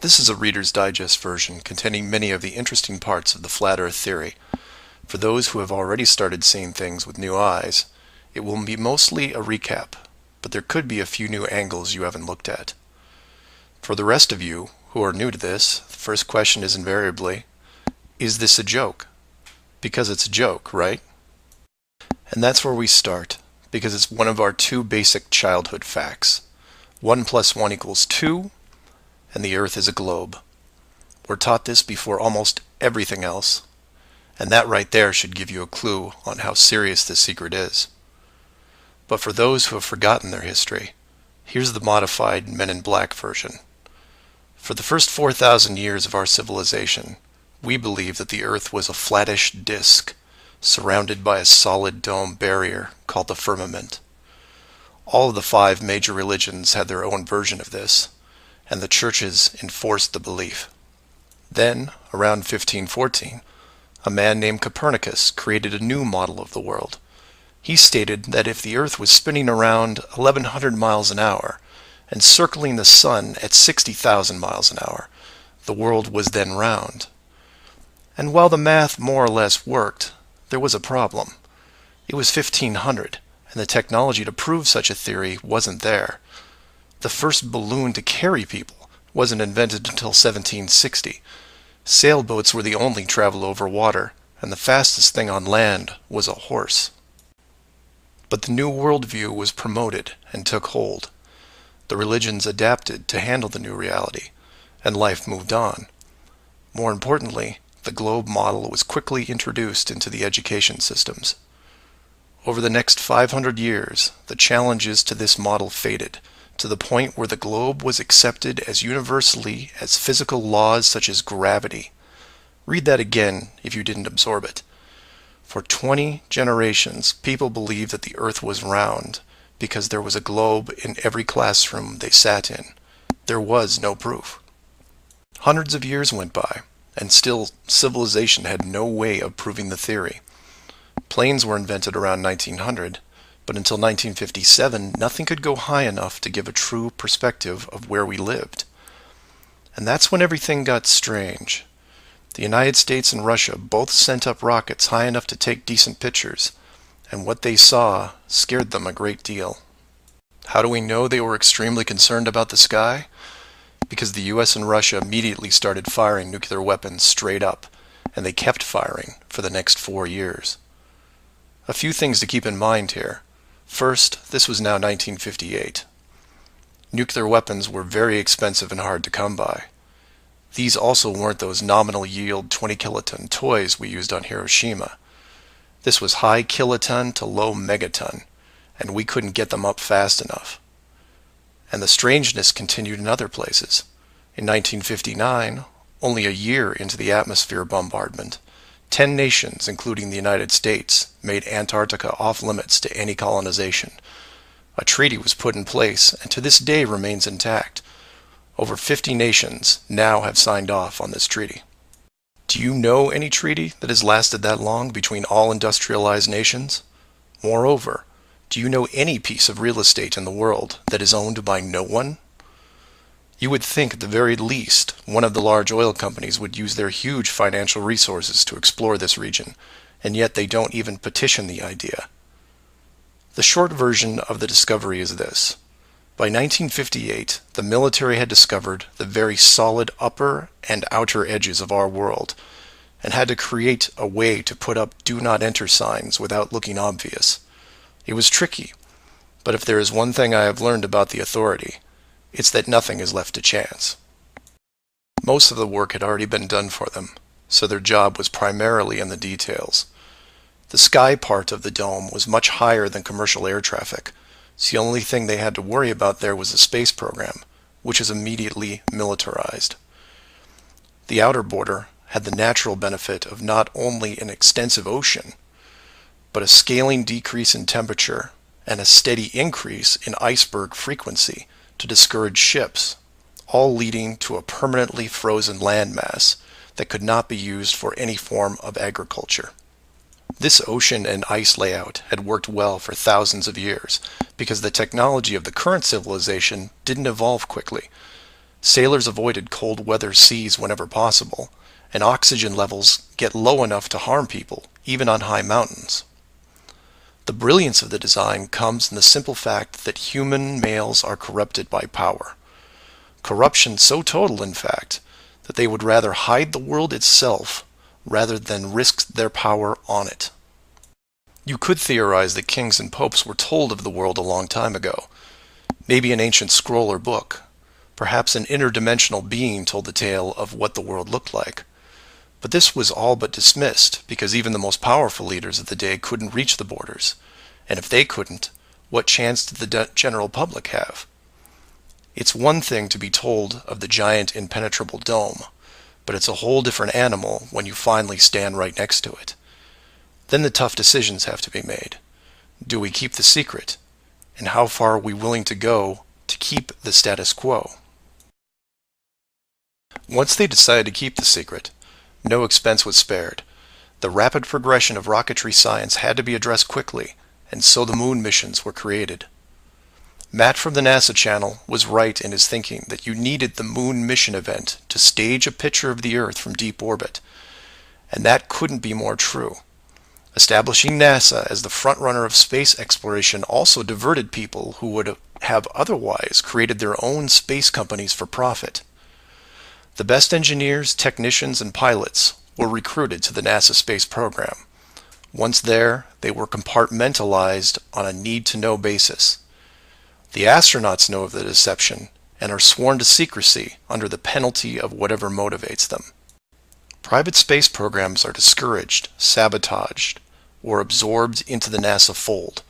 This is a Reader's Digest version containing many of the interesting parts of the flat Earth theory. For those who have already started seeing things with new eyes, it will be mostly a recap, but there could be a few new angles you haven't looked at. For the rest of you who are new to this, the first question is invariably, is this a joke? Because it's a joke, right? And that's where we start, because it's one of our two basic childhood facts. 1 + 1 = 2, and the Earth is a globe. We're taught this before almost everything else, and that right there should give you a clue on how serious this secret is. But for those who have forgotten their history, here's the modified Men in Black version. For the first 4,000 years of our civilization, we believed that the Earth was a flattish disk, surrounded by a solid dome barrier called the firmament. All of the 5 major religions had their own version of this, and the churches enforced the belief. Then, around 1514, a man named Copernicus created a new model of the world. He stated that if the Earth was spinning around 1,100 miles an hour and circling the Sun at 60,000 miles an hour, the world was then round. And while the math more or less worked, there was a problem. It was 1500, and the technology to prove such a theory wasn't there. The first balloon to carry people wasn't invented until 1760. Sailboats were the only travel over water, and the fastest thing on land was a horse. But the new worldview was promoted and took hold. The religions adapted to handle the new reality, and life moved on. More importantly, the globe model was quickly introduced into the education systems. Over the next 500 years, the challenges to this model faded, to the point where the globe was accepted as universally as physical laws such as gravity. Read that again if you didn't absorb it. For 20 generations, people believed that the Earth was round because there was a globe in every classroom they sat in. There was no proof. Hundreds of years went by, and still civilization had no way of proving the theory. Planes were invented around 1900, but until 1957, nothing could go high enough to give a true perspective of where we lived. And that's when everything got strange. The United States and Russia both sent up rockets high enough to take decent pictures, and what they saw scared them a great deal. How do we know they were extremely concerned about the sky? Because the US and Russia immediately started firing nuclear weapons straight up, and they kept firing for the next 4 years. A few things to keep in mind here. First, this was now 1958. Nuclear weapons were very expensive and hard to come by. These also weren't those nominal yield 20 kiloton toys we used on Hiroshima. This was high kiloton to low megaton, and we couldn't get them up fast enough. And the strangeness continued in other places. In 1959, only a year into the atmosphere bombardment, 10 nations, including the United States, made Antarctica off-limits to any colonization. A treaty was put in place and to this day remains intact. Over 50 nations now have signed off on this treaty. Do you know any treaty that has lasted that long between all industrialized nations? Moreover, do you know any piece of real estate in the world that is owned by no one? You would think at the very least one of the large oil companies would use their huge financial resources to explore this region, and yet they don't even petition the idea. The short version of the discovery is this. By 1958, the military had discovered the very solid upper and outer edges of our world, and had to create a way to put up "Do Not Enter" signs without looking obvious. It was tricky, but if there is one thing I have learned about the authority, it's that nothing is left to chance. Most of the work had already been done for them, so their job was primarily in the details. The sky part of the dome was much higher than commercial air traffic, so the only thing they had to worry about there was the space program, which is immediately militarized. The outer border had the natural benefit of not only an extensive ocean, but a scaling decrease in temperature and a steady increase in iceberg frequency to discourage ships, all leading to a permanently frozen landmass that could not be used for any form of agriculture. This ocean and ice layout had worked well for thousands of years because the technology of the current civilization didn't evolve quickly. Sailors avoided cold weather seas whenever possible, and oxygen levels get low enough to harm people, even on high mountains. The brilliance of the design comes in the simple fact that human males are corrupted by power. Corruption so total, in fact, that they would rather hide the world itself rather than risk their power on it. You could theorize that kings and popes were told of the world a long time ago. Maybe an ancient scroll or book. Perhaps an interdimensional being told the tale of what the world looked like. But this was all but dismissed, because even the most powerful leaders of the day couldn't reach the borders. And if they couldn't, what chance did the general public have? It's one thing to be told of the giant impenetrable dome, but it's a whole different animal when you finally stand right next to it. Then the tough decisions have to be made. Do we keep the secret? And how far are we willing to go to keep the status quo? Once they decided to keep the secret, no expense was spared. The rapid progression of rocketry science had to be addressed quickly, and so the moon missions were created. Matt from the NASA channel was right in his thinking that you needed the moon mission event to stage a picture of the Earth from deep orbit, and that couldn't be more true. Establishing NASA as the frontrunner of space exploration also diverted people who would have otherwise created their own space companies for profit. The best engineers, technicians, and pilots were recruited to the NASA space program. Once there, they were compartmentalized on a need-to-know basis. The astronauts know of the deception and are sworn to secrecy under the penalty of whatever motivates them. Private space programs are discouraged, sabotaged, or absorbed into the NASA fold.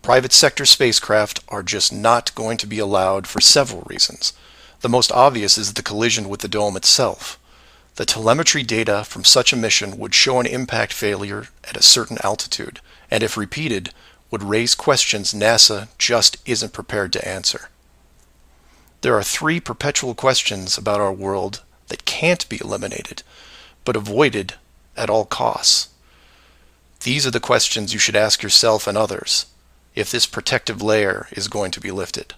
Private sector spacecraft are just not going to be allowed for several reasons. The most obvious is the collision with the dome itself. The telemetry data from such a mission would show an impact failure at a certain altitude, and if repeated, would raise questions NASA just isn't prepared to answer. There are 3 perpetual questions about our world that can't be eliminated, but avoided at all costs. These are the questions you should ask yourself and others if this protective layer is going to be lifted.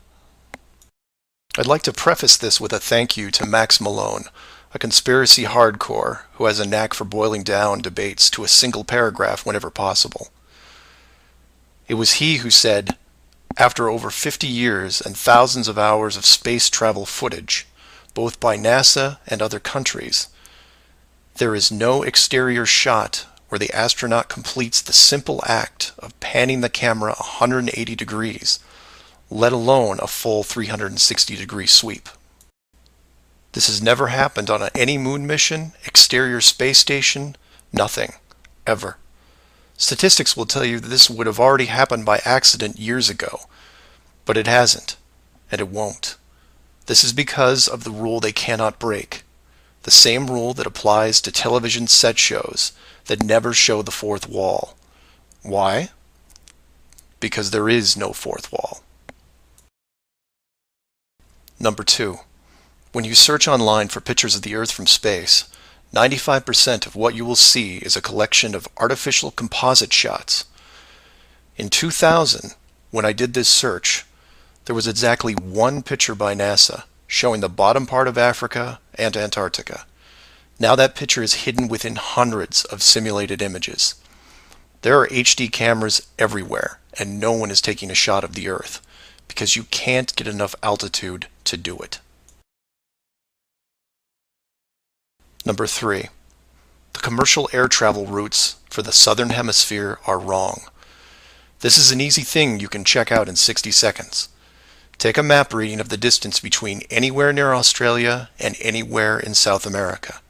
I'd like to preface this with a thank you to Max Malone, a conspiracy hardcore who has a knack for boiling down debates to a single paragraph whenever possible. It was he who said, after over 50 years and thousands of hours of space travel footage, both by NASA and other countries, there is no exterior shot where the astronaut completes the simple act of panning the camera 180 degrees, let alone a full 360-degree sweep. This has never happened on any moon mission, exterior space station, nothing, ever. Statistics will tell you that this would have already happened by accident years ago, but it hasn't, and it won't. This is because of the rule they cannot break, the same rule that applies to television set shows that never show the fourth wall. Why? Because there is no fourth wall. Number 2. When you search online for pictures of the Earth from space, 95% of what you will see is a collection of artificial composite shots. In 2000, when I did this search, there was exactly 1 picture by NASA showing the bottom part of Africa and Antarctica. Now that picture is hidden within hundreds of simulated images. There are HD cameras everywhere, and no one is taking a shot of the Earth, because you can't get enough altitude to do it. Number 3. The commercial air travel routes for the southern hemisphere are wrong. This is an easy thing you can check out in 60 seconds. Take a map reading of the distance between anywhere near Australia and anywhere in South America.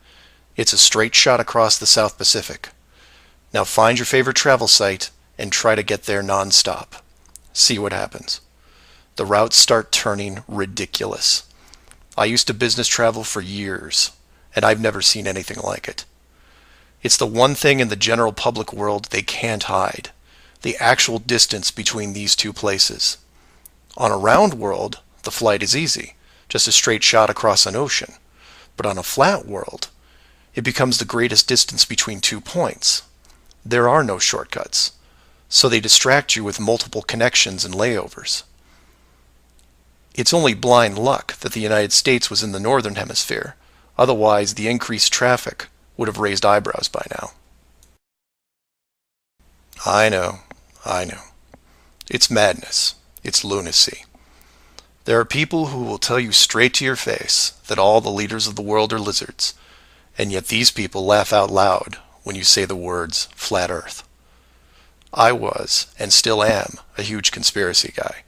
It's a straight shot across the South Pacific. Now find your favorite travel site and try to get there non-stop. See what happens. The routes start turning ridiculous. I used to business travel for years, and I've never seen anything like it. It's the one thing in the general public world they can't hide, the actual distance between these two places. On a round world, the flight is easy, just a straight shot across an ocean. But on a flat world, it becomes the greatest distance between 2 points. There are no shortcuts, so they distract you with multiple connections and layovers. It's only blind luck that the United States was in the northern hemisphere. Otherwise, the increased traffic would have raised eyebrows by now. I know. It's madness. It's lunacy. There are people who will tell you straight to your face that all the leaders of the world are lizards, and yet these people laugh out loud when you say the words flat earth. I was, and still am, a huge conspiracy guy.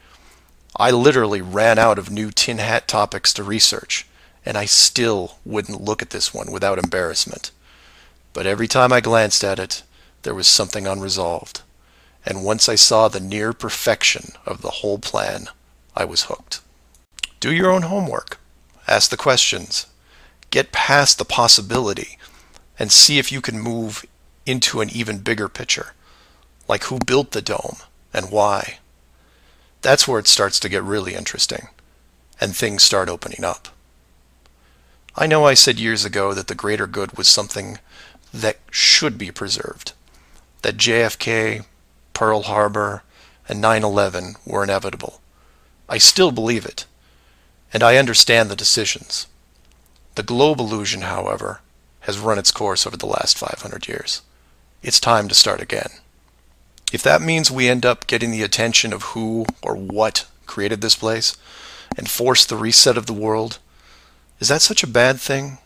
I literally ran out of new tin hat topics to research, and I still wouldn't look at this one without embarrassment. But every time I glanced at it, there was something unresolved. And once I saw the near perfection of the whole plan, I was hooked. Do your own homework. Ask the questions. Get past the possibility and see if you can move into an even bigger picture. Like who built the dome and why. That's where it starts to get really interesting and things start opening up. I know I said years ago that the greater good was something that should be preserved. That JFK, Pearl Harbor, and 9/11 were inevitable. I still believe it, and I understand the decisions. The globe illusion, however, has run its course over the last 500 years. It's time to start again. If that means we end up getting the attention of who or what created this place and force the reset of the world, is that such a bad thing?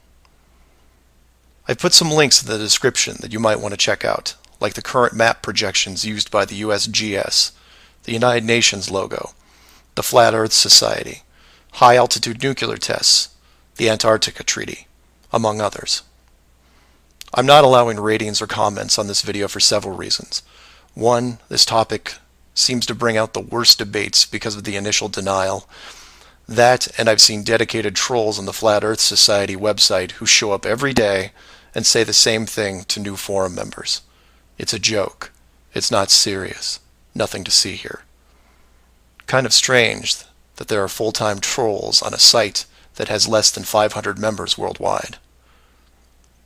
I've put some links in the description that you might want to check out, like the current map projections used by the USGS, the United Nations logo, the Flat Earth Society, high-altitude nuclear tests, the Antarctica Treaty, among others. I'm not allowing ratings or comments on this video for several reasons. One, this topic seems to bring out the worst debates because of the initial denial. That, and I've seen dedicated trolls on the Flat Earth Society website who show up every day and say the same thing to new forum members. It's a joke. It's not serious. Nothing to see here. Kind of strange that there are full-time trolls on a site that has less than 500 members worldwide.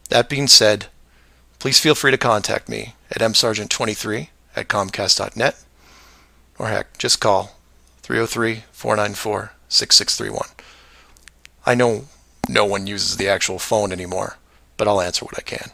That being said, please feel free to contact me at msargent23@comcast.net, or heck, just call 303-494-6631. I know no one uses the actual phone anymore, but I'll answer what I can.